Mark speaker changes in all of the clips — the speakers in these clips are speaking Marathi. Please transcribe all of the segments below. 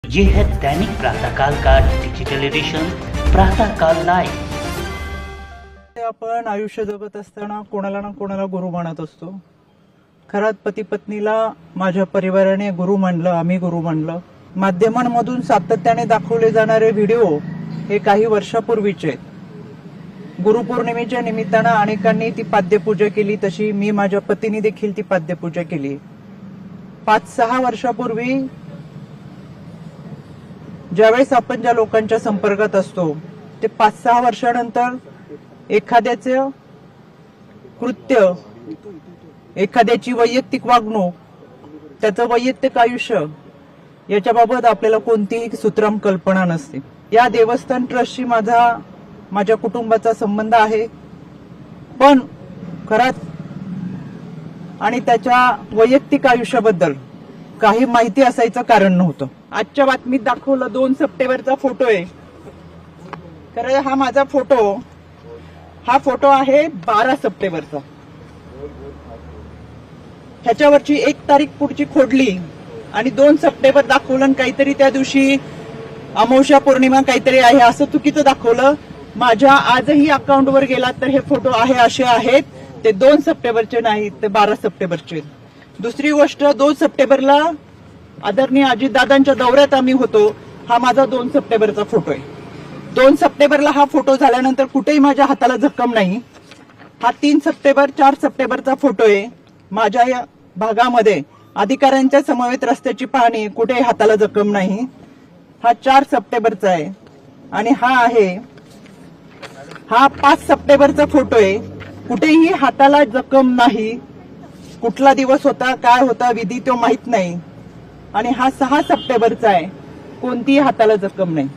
Speaker 1: ये है दैनिक प्रातःकाल का डिजिटल एडिशन प्रातःकाल लाइव।
Speaker 2: आपण आयुष्य जगत असताना कोणाला ना कोणाला गुरु मानत असतो. खरात पती पत्नीला माझ्या परिवाराने गुरु मानलं, आम्ही गुरु मानलं. माध्यमांमधून सातत्याने दाखवले जाणारे व्हिडिओ हे काही वर्षापूर्वीचे आहेत. गुरुपौर्णिमेच्या निमित्तानं अनेकांनी ती पाद्यपूजा केली, तशी मी माझ्या पतीने देखील ती पाद्यपूजा केली. 5-6 वर्षापूर्वी ज्यावेळेस आपण ज्या लोकांच्या संपर्कात असतो ते 5-6 वर्षानंतर एखाद्याचं कृत्य, एखाद्याची वैयक्तिक वागणूक, त्याचं वैयक्तिक आयुष्य याच्याबाबत आपल्याला कोणतीही सुत्रम कल्पना नसते. या देवस्थान ट्रस्टशी माझ्या कुटुंबाचा संबंध आहे, पण खरंच आणि त्याच्या वैयक्तिक आयुष्याबद्दल काही माहिती असायचं कारण नव्हतं. आजच्या बातमीत दाखवलं 2 सप्टेंबरचा फोटो आहे. खरं हा माझा फोटो आहे 12 सप्टेंबरचा. ह्याच्यावरची 1 तारीख पुढची खोडली आणि 2 सप्टेंबर दाखवलं आणि काहीतरी त्या दिवशी अमावस्या पौर्णिमा काहीतरी आहे असं चुकीचं दाखवलं. माझ्या आजही अकाउंटवर गेला तर हे फोटो असे आहेत, ते 2 सप्टेंबरचे नाहीत, ते 12 सप्टेंबरचे. दुसरी गोष्ट, 2 सप्टेंबरला आदरणीय अजितदादांच्या दौऱ्यात आम्ही होतो. हा माझा 2 सप्टेंबरचा फोटो आहे. 2 सप्टेंबरला हा फोटो झाल्यानंतर कुठेही माझ्या हाताला जखम नाही. हा 3 सप्टेंबर 4 सप्टेंबरचा फोटो आहे. माझ्या या भागामध्ये अधिकाऱ्यांच्या समवेत रस्त्याची पाहणी, कुठेही हाताला जखम नाही. हा 4 सप्टेंबरचा आहे. आणि हा 5 सप्टेंबरचा फोटो आहे. कुठेही हाताला जखम नाही. कुठला दिवस होता, काय होता विधी तो माहित नाही. आणि हा 6 सप्टेंबरचा आहे. कोणतीही हाताला जखम नाही.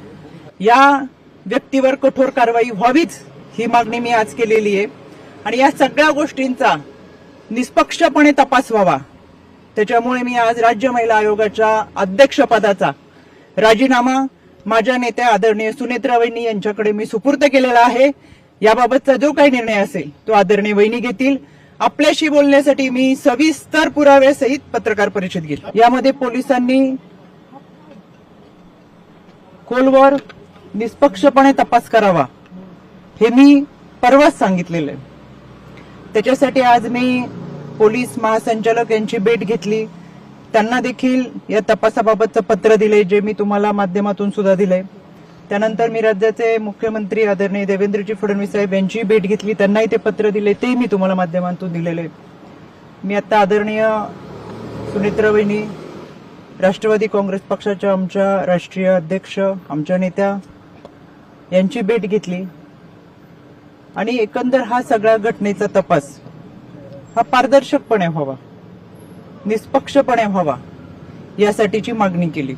Speaker 2: या व्यक्तीवर कठोर कारवाई व्हावीच ही मागणी मी आज केलेली आहे. आणि या सगळ्या गोष्टींचा निष्पक्षपणे तपास व्हावा. त्याच्यामुळे मी आज राज्य महिला आयोगाच्या अध्यक्षपदाचा राजीनामा माझ्या नेत्या आदरणीय सुनेत्रा वहिनी यांच्याकडे मी सुपूर्द केलेला आहे. याबाबतचा जो काही निर्णय असेल तो आदरणीय वहिनी घेतील. आपल्याशी बोलण्यासाठी मी सविस्तर पुराव्यासहित पत्रकार परिषद घेतली. यामध्ये पोलिसांनी खोलवर निष्पक्षपणे तपास करावा हे मी परवाच सांगितलेलं आहे. त्याच्यासाठी आज मी पोलीस महासंचालक यांची भेट घेतली. त्यांना देखील या तपासाबाबतचं पत्र दिले, जे मी तुम्हाला माध्यमातून सुद्धा दिलंय. त्यानंतर मी राज्याचे मुख्यमंत्री आदरणीय देवेंद्रजी फडणवीस साहेब यांची भेट घेतली. त्यांनाही ते पत्र दिले, ते मी तुम्हाला माध्यमातून दिलेले. मी आता आदरणीय सुनेत्रा वहिनी, राष्ट्रवादी काँग्रेस पक्षाच्या आमच्या राष्ट्रीय अध्यक्ष, आमच्या नेत्या यांची भेट घेतली. आणि एकंदर हा सगळ्या घटनेचा तपास हा पारदर्शकपणे व्हावा, निष्पक्षपणे व्हावा यासाठीची मागणी केली.